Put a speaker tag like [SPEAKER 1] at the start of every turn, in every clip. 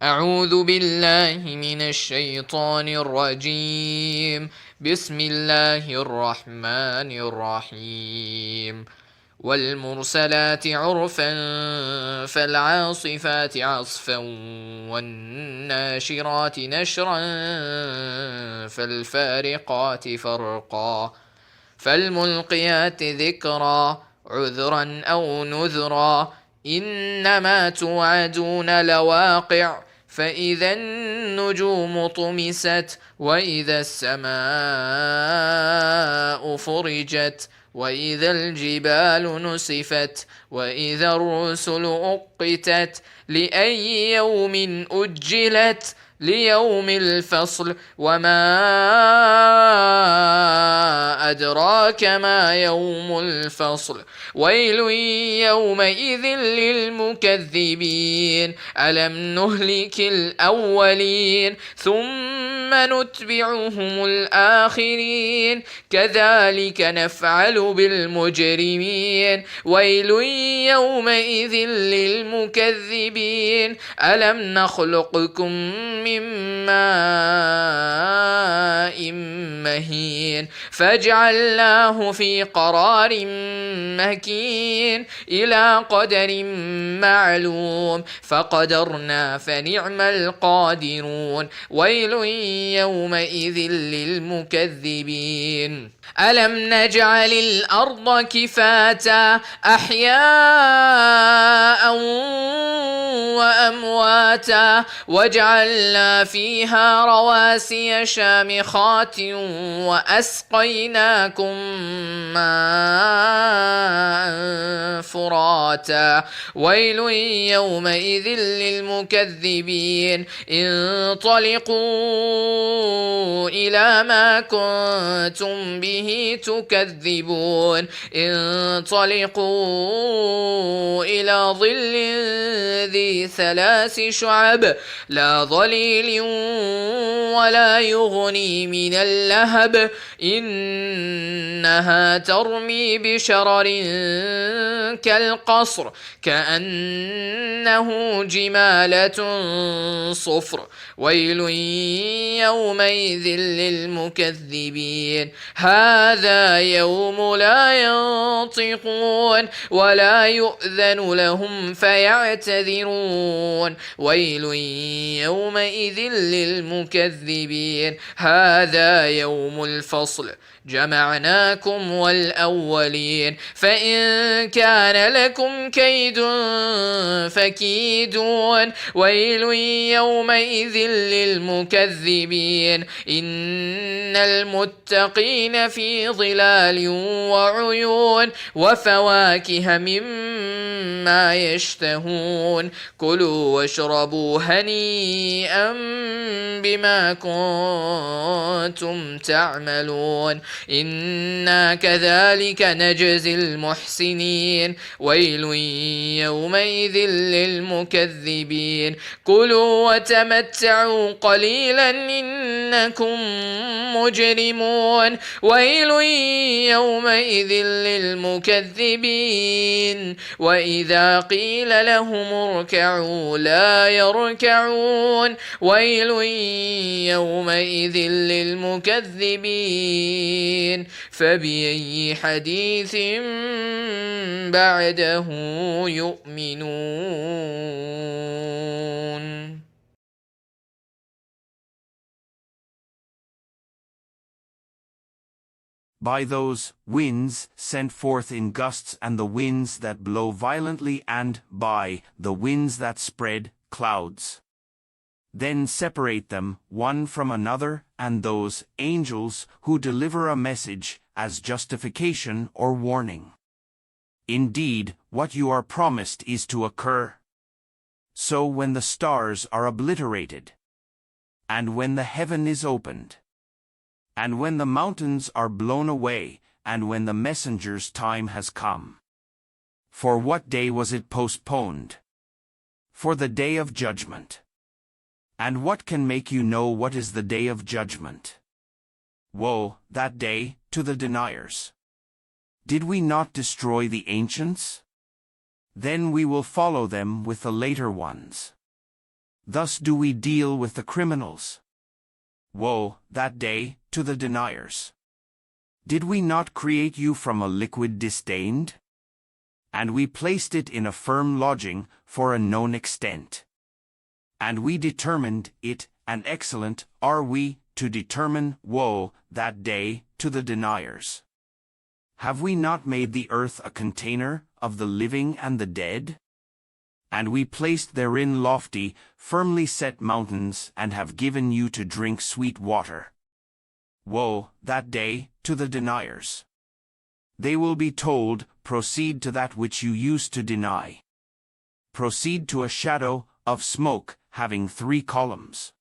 [SPEAKER 1] أعوذ بالله من الشيطان الرجيم. بسم الله الرحمن الرحيم. والمرسلات عرفا فالعاصفات عصفا والناشرات نشرا فالفارقات فرقا فالملقيات ذكرا عذرا أو نذرا إنما توعدون لواقع فإذا النجوم طمست وإذا السماء فرجت وإذا الجبال نسفت وإذا الرسل أقتت لأي يوم أجلت ليوم الفصل وما أدراك ما يوم الفصل ويل يومئذ للمكذبين ألم نهلك الأولين ثم نتبعهم الآخرين كذلك نفعل بالمجرمين ويل يومئذ للمكذبين ألم نخلقكم من ماء مهين فجعلناه في قرار مكين إلى قدر معلوم فقدرنا فنعم القادرون ويل يومئذ للمكذبين ألم نجعل الأرض كفاتا أحياء وأمواتا وجعلنا فيها رواسي شامخات وأسقيناكم ماء فراتا ويل يومئذ للمكذبين انطلقوا إلى ما كنتم به تكذبون انطلقوا إلى ظل ذي ثلاث شعب لا ظليل ولا يغني من اللهب إنها ترمي بشرر كالقصر كأنه جمالة صفر ويل يومئذ للمكذبين هذا يوم لا ينطقون ولا يؤذن لهم فيعتذرون ويل يومئذ للمكذبين هذا يوم الفصل جمعناكم والأولين فإن كان لكم كيد فكيدون ويل يومئذ للمكذبين إن المتقين في ظلال وعيون وفواكه مما يشتهون كلوا واشربوا هنيئا بما كنتم تعملون إنا كذلك نجزي المحسنين ويل يومئذ للمكذبين كلوا وتمتعوا قليلا إنكم مجرمون ويل يومئذ للمكذبين وإذا قيل لهم اركعوا لا يركعون ويل يومئذ للمكذبين فبأي حديث بعده يؤمنون.
[SPEAKER 2] By those winds sent forth in gusts and the winds that blow violently and by the winds that spread clouds. Then separate them one from another and those angels who deliver a message as justification or warning. Indeed, what you are promised is to occur. So when the stars are obliterated, and when the heaven is opened, and when the mountains are blown away, and when the messenger's time has come. For what day was it postponed? For the day of judgment. And what can make you know what is the day of judgment? Woe, that day, to the deniers. Did we not destroy the ancients? Then we will follow them with the later ones. Thus do we deal with the criminals. Woe, that day, to the deniers. Did we not create you from a liquid disdained? And we placed it in a firm lodging for a known extent. And we determined it, and excellent are we to determine woe, that day, to the deniers. Have we not made the earth a container of the living and the dead? And we placed therein lofty, firmly set mountains, and have given you to drink sweet water. Woe, that day, to the deniers. They will be told, proceed to that which you used to deny. Proceed to a shadow of smoke, having 3 columns.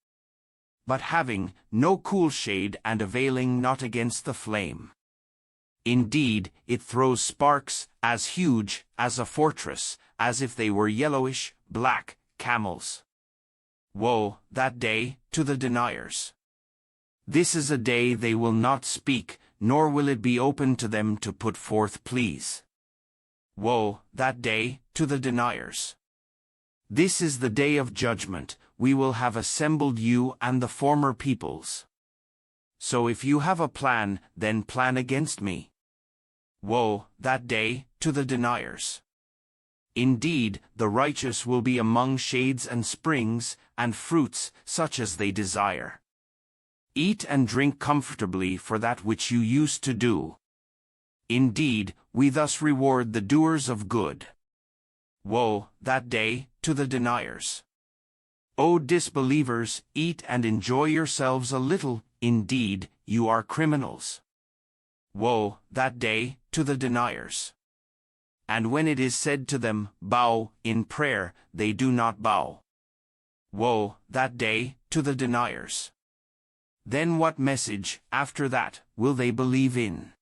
[SPEAKER 2] But having no cool shade and availing not against the flame. Indeed, it throws sparks, as huge as a fortress, as if they were yellowish, black camels. Woe, that day, to the deniers. This is a day they will not speak, nor will it be open to them to put forth pleas. Woe, that day, to the deniers. This is the day of judgment, we will have assembled you and the former peoples. So if you have a plan, then plan against me. Woe, that day, to the deniers. Indeed, the righteous will be among shades and springs, and fruits, such as they desire. Eat and drink comfortably for that which you used to do. Indeed, we thus reward the doers of good. Woe, that day, to the deniers. O disbelievers, eat and enjoy yourselves a little, indeed, you are criminals. Woe, that day, to the deniers. And when it is said to them, bow, in prayer, they do not bow. Woe, that day, to the deniers. Then what message, after that, will they believe in?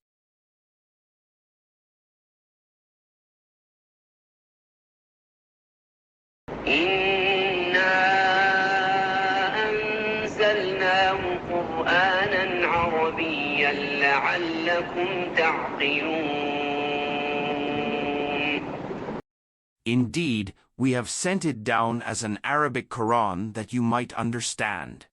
[SPEAKER 3] إِنَّا أَنزَلْنَاهُ قُرْآنًا عَرَبِيًّا لَعَلَّكُمْ تَعْقِلُونَ.
[SPEAKER 2] Indeed, we have sent it down as an Arabic Quran that you might understand.